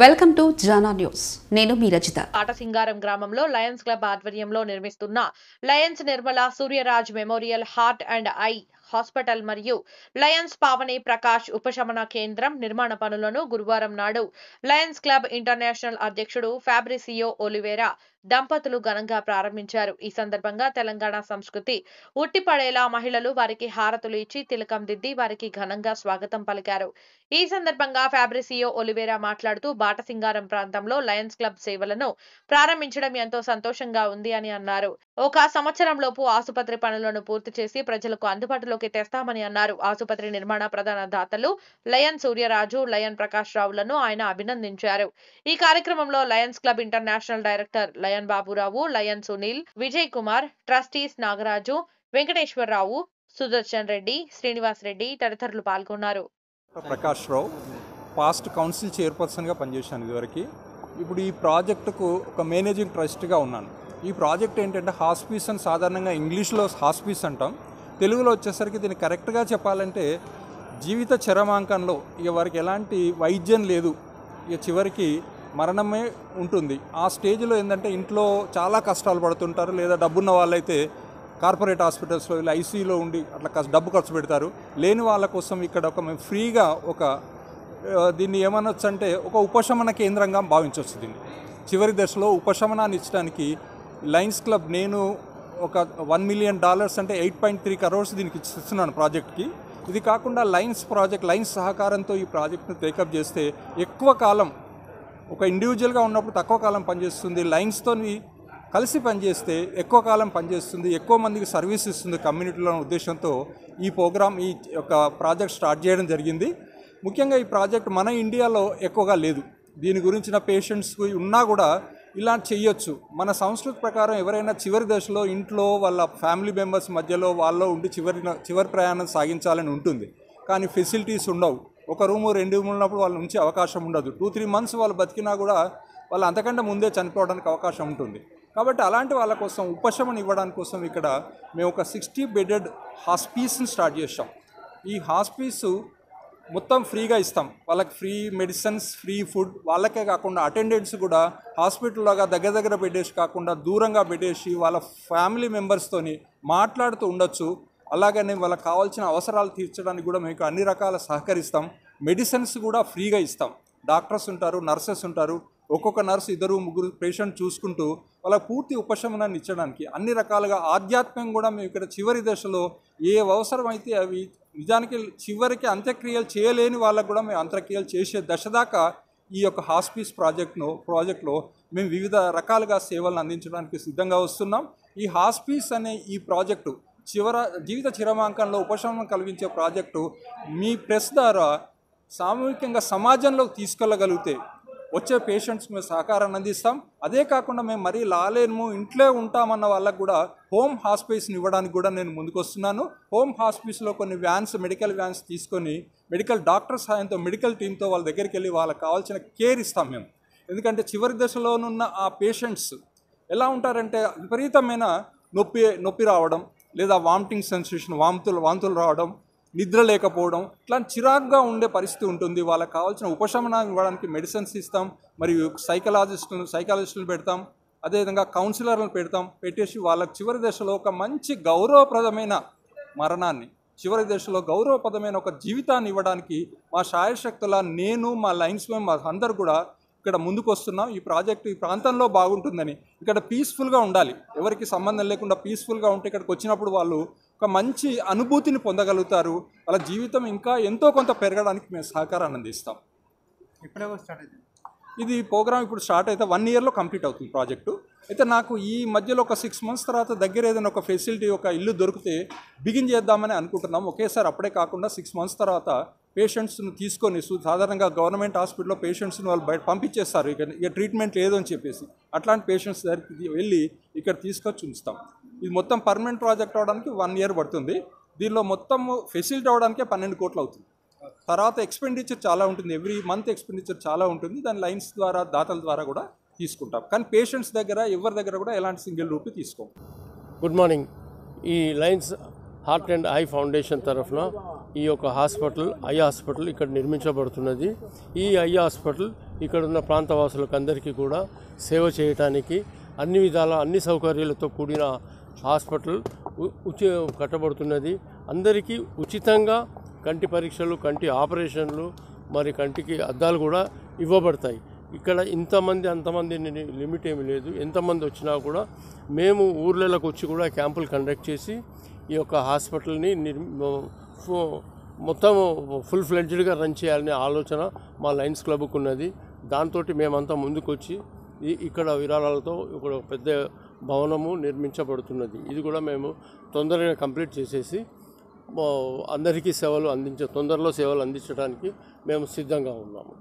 Welcome to Jana news. నేను మీ రజిత. ఆటసింగారం గ్రామంలో Lions club ఆధ్వర్యంలో నిర్మిస్తున్న Lions Nirmala Suryaraj memorial heart and eye hospital మరియు లయన్స్ పావని ప్రకాష్ ఉపశమన కేంద్రం నిర్మాణ పనులను గురువారం నాడు లయన్స్ క్లబ్ ఇంటర్నేషనల్ అధ్యక్షుడు ఫ్యాబ్రిసియో ఒలివేరా దంపతులు ఘనంగా ప్రారంభించారు. ఈ సందర్భంగా తెలంగాణ సంస్కృతి ఉట్టిపడేలా మహిళలు వారికి హారతులు ఇచ్చి తిలకం దిద్ది వారికి ఘనంగా స్వాగతం పలికారు. ఈ సందర్భంగా ఫ్యాబ్రిసియో ఒలివేరా మాట్లాడుతూ బాటసింగారం ప్రాంతంలో లయన్స్ క్లబ్ సేవలను ప్రారంభించడం ఎంతో సంతోషంగా ఉంది అని అన్నారు. ఒక సంవత్సరంలోపు ఆసుపత్రి పనులను పూర్తి చేసి ప్రజలకు అందుబాటులోకి తెస్తామని అన్నారు. ఆసుపత్రి నిర్మాణ ప్రధాన దాతలు లయన్ సూర్యరాజు, లయన్ ప్రకాష్ రావులను ఆయన అభినందించారు. ఈ కార్యక్రమంలో lions club international director lion Baburao, lion Sunil, Vijay Kumar, trustees Nagaraju, Venkateswararao, Sudarshan Reddy, Srinivas Reddy తదితరులు పాల్గొన్నారు. ప్రకాష్ రావు పాస్ట్ కౌన్సిల్ చైర్పర్సన్గా పనిచేశాను ఇదివరకు. ఇప్పుడు ఈ ప్రాజెక్టుకు ఒక మేనేజింగ్ ట్రస్ట్గా ఉన్నాను. ఈ ప్రాజెక్ట్ ఏంటంటే హాస్పీస్ అని సాధారణంగా ఇంగ్లీష్లో హాస్పీస్ అంటాం, తెలుగులో వచ్చేసరికి దీన్ని కరెక్ట్గా చెప్పాలంటే జీవిత చరమాంకంలో ఇక వారికి ఎలాంటి వైద్యం లేదు, ఇక చివరికి మరణమే ఉంటుంది. ఆ స్టేజ్లో ఏంటంటే ఇంట్లో చాలా కష్టాలు పడుతుంటారు, లేదా డబ్బున్న వాళ్ళైతే కార్పొరేట్ హాస్పిటల్స్లో ఇలా ఐసీయూలో ఉండి అట్లా డబ్బు ఖర్చు పెడతారు. లేని వాళ్ళ కోసం ఇక్కడ మేము ఫ్రీగా దీన్ని ఏమనొచ్చు అంటే ఒక ఉపశమన కేంద్రంగా భావించవచ్చు. దీన్ని చివరి దశలో ఉపశమనాన్ని ఇచ్చడానికి లయన్స్ క్లబ్ నేను ఒక $1 million అంటే 8.3 crores దీనికి ఇస్తున్నాను ప్రాజెక్ట్కి. ఇది కాకుండా లయన్స్ సహకారంతో ఈ ప్రాజెక్ట్ను టేకప్ చేస్తే ఎక్కువ కాలం ఒక ఇండివిజువల్గా ఉన్నప్పుడు తక్కువ కాలం పనిచేస్తుంది, లయన్స్తో కలిసి పనిచేస్తే ఎక్కువ కాలం పనిచేస్తుంది, ఎక్కువ మందికి సర్వీస్ ఇస్తుంది కమ్యూనిటీలో ఉద్దేశంతో ఈ యొక్క ప్రాజెక్ట్ స్టార్ట్ చేయడం జరిగింది. ముఖ్యంగా ఈ ప్రాజెక్ట్ మన ఇండియాలో ఎక్కువగా లేదు. దీని గురించిన పేషెంట్స్కి ఉన్నా కూడా ఇలా చేయొచ్చు. మన సంస్కృతి ప్రకారం ఎవరైనా చివరి దశలో ఇంట్లో వాళ్ళ ఫ్యామిలీ మెంబర్స్ మధ్యలో వాళ్ళు ఉండి చివరి ప్రయాణం సాగించాలని ఉంటుంది, కానీ ఫెసిలిటీస్ ఉండవు. ఒక రూము 2 రూములు ఉన్నప్పుడు వాళ్ళు ఉంచే అవకాశం ఉండదు. 2-3 months వాళ్ళు బతికినా కూడా వాళ్ళు అంతకంటే ముందే చనిపోవడానికి అవకాశం ఉంటుంది. కాబట్టి అలాంటి వాళ్ళ కోసం ఉపశమనం ఇవ్వడానికి కోసం ఇక్కడ మేము ఒక 60 bedded హాస్పీస్ని స్టార్ట్ చేసాం. ఈ హాస్పీసు మొత్తం ఫ్రీగా ఇస్తాం. వాళ్ళకి ఫ్రీ మెడిసిన్స్, ఫ్రీ ఫుడ్, వాళ్ళకే కాకుండా అటెండెంట్స్ కూడా హాస్పిటల్లోగా దగ్గర పెట్టేసి కాకుండా దూరంగా పెట్టేసి వాళ్ళ ఫ్యామిలీ మెంబర్స్తోని మాట్లాడుతూ ఉండొచ్చు. అలాగనే వాళ్ళకి కావాల్సిన అవసరాలు తీర్చడానికి కూడా మీకు అన్ని రకాల సహకరిస్తాం. మెడిసిన్స్ కూడా ఫ్రీగా ఇస్తాం. డాక్టర్స్ ఉంటారు, నర్సెస్ ఉంటారు, ఒక్కొక్క నర్సు 2-3 పేషెంట్ చూసుకుంటూ వాళ్ళ పూర్తి ఉపశమనాన్ని ఇచ్చడానికి అన్ని రకాలుగా ఆధ్యాత్మికంగా కూడా మేము ఇక్కడ చివరి దశలో ఏ అవసరమైతే అవి నిజానికి చివరికి అంత్యక్రియలు చేయలేని వాళ్ళకు కూడా మేము అంత్యక్రియలు చేసే దశ దాకా ఈ యొక్క హాస్పీస్ ప్రాజెక్ట్లో మేము వివిధ రకాలుగా సేవలను అందించడానికి సిద్ధంగా వస్తున్నాం. ఈ హాస్పీస్ అనే ఈ ప్రాజెక్టు జీవిత చిరమాంకంలో ఉపశమనం కలిగించే ప్రాజెక్టు మీ ప్రెస్ ద్వారా సామూహికంగా సమాజంలోకి తీసుకెళ్ళగలిగితే వచ్చే పేషెంట్స్ మేము సహకారాన్ని అందిస్తాం. అదే కాకుండా మేము మరీ లాలేము ఇంట్లో ఉంటామన్న వాళ్ళకు కూడా హోమ్ హాస్పీస్ని ఇవ్వడానికి కూడా నేను ముందుకు వస్తున్నాను. హోమ్ హాస్పీస్లో కొన్ని మెడికల్ వ్యాన్స్ తీసుకొని మెడికల్ డాక్టర్ సహాయంతో మెడికల్ టీంతో వాళ్ళ దగ్గరికి వెళ్ళి వాళ్ళకి కావాల్సిన కేర్ ఇస్తాం మేము. ఎందుకంటే చివరి దశలోనున్న ఆ పేషెంట్స్ ఎలా ఉంటారంటే విపరీతమైన నొప్పి రావడం, లేదా వామిటింగ్ సెన్సేషన్, వాంతులు రావడం, నిద్ర లేకపోవడం, ఇట్లాంటి చిరాగ్గా ఉండే పరిస్థితి ఉంటుంది. వాళ్ళకి కావాల్సిన ఉపశమనం ఇవ్వడానికి మెడిసిన్స్ ఇస్తాం, మరియు సైకాలజిస్టులను పెడతాం, అదేవిధంగా కౌన్సిలర్లను పెట్టేసి వాళ్ళకి చివరి దశలో ఒక మంచి గౌరవప్రదమైన మరణాన్ని, చివరి దశలో గౌరవప్రదమైన ఒక జీవితాన్ని ఇవ్వడానికి మా శాయశక్తుల నేను, మా లయన్స్ మెంబర్స్ అందరూ కూడా ఇక్కడ ముందుకు వస్తున్నాం. ఈ ప్రాజెక్టు ఈ ప్రాంతంలో బాగుంటుందని, ఇక్కడ పీస్ఫుల్గా ఉండాలి, ఎవరికి సంబంధం లేకుండా పీస్ఫుల్గా ఉంటే ఇక్కడికి వచ్చినప్పుడు వాళ్ళు ఒక మంచి అనుభూతిని పొందగలుగుతారు. వాళ్ళ జీవితం ఇంకా ఎంతో కొంత పెరగడానికి మేము సహకారాన్ని అందిస్తాం. ఇది ప్రోగ్రామ్ ఇప్పుడు స్టార్ట్ అయితే 1 yearలో కంప్లీట్ అవుతుంది ప్రాజెక్టు. అయితే నాకు ఈ మధ్యలో ఒక 6 months తర్వాత దగ్గర ఏదైనా ఒక ఫెసిలిటీ, ఒక ఇల్లు దొరికితే బిగిన్ చేద్దామని అనుకుంటున్నాం. ఒకేసారి అప్పుడే కాకుండా 6 months తర్వాత పేషెంట్స్ను తీసుకొని సాధారణంగా గవర్నమెంట్ హాస్పిటల్లో పేషెంట్స్ని వాళ్ళు బయట పంపించేస్తారు, ఇక ట్రీట్మెంట్ లేదు అని చెప్పేసి. అట్లాంటి పేషెంట్స్ దగ్గరికి వెళ్ళి ఇక్కడ తీసుకొచ్చి ఉంచుతాం. ఇది మొత్తం పర్మనెంట్ ప్రాజెక్ట్ అవడానికి 1 year పడుతుంది. దీనిలో మొత్తం ఫెసిలిటీ అవడానికే 12 కోట్లు అవుతుంది. తర్వాత ఎక్స్పెండిచర్ చాలా ఉంటుంది, ఎవ్రీ మంత్ ఎక్స్పెండిచర్ చాలా ఉంటుంది. దాని లైన్స్ ద్వారా, దాతల ద్వారా కూడా తీసుకుంటాం. కానీ పేషెంట్స్ దగ్గర ఎవరి దగ్గర కూడా ఎలాంటి సింగిల్ రూపీ తీసుకోం. Good morning. ఈ Lions Heart and Eye Foundation తరఫున ఈ యొక్క హాస్పిటల్ ఐ హాస్పిటల్ ఇక్కడ నిర్మించబడుతున్నది. ఈ ఐ హాస్పిటల్ ఇక్కడ ఉన్న ప్రాంతవాసులకు అందరికీ కూడా సేవ చేయటానికి అన్ని విధాల అన్ని సౌకర్యాలతో కూడిన హాస్పిటల్ కట్టబడుతున్నది. అందరికీ ఉచితంగా కంటి పరీక్షలు, కంటి ఆపరేషన్లు, మరి కంటికి అద్దాలు కూడా ఇవ్వబడతాయి. ఇక్కడ ఇంతమంది అంతమంది లిమిట్ ఏమి లేదు. ఎంతమంది వచ్చినా కూడా మేము ఊర్లలోకి వచ్చి కూడా క్యాంపులు కండక్ట్ చేసి ఈ యొక్క హాస్పిటల్ని మొత్తం ఫుల్ ఫ్లెడ్జ్డ్గా రన్ చేయాలనే ఆలోచన మా లయన్స్ క్లబ్కు ఉన్నది. దాంతో మేమంతా ముందుకొచ్చి ఇక్కడ విరాళాలతో ఇక్కడ పెద్ద భవనము నిర్మించబడుతున్నది. ఇది కూడా మేము తొందరగా కంప్లీట్ చేసేసి అందరికీ తొందరలో సేవలు అందించడానికి మేము సిద్ధంగా ఉన్నాము.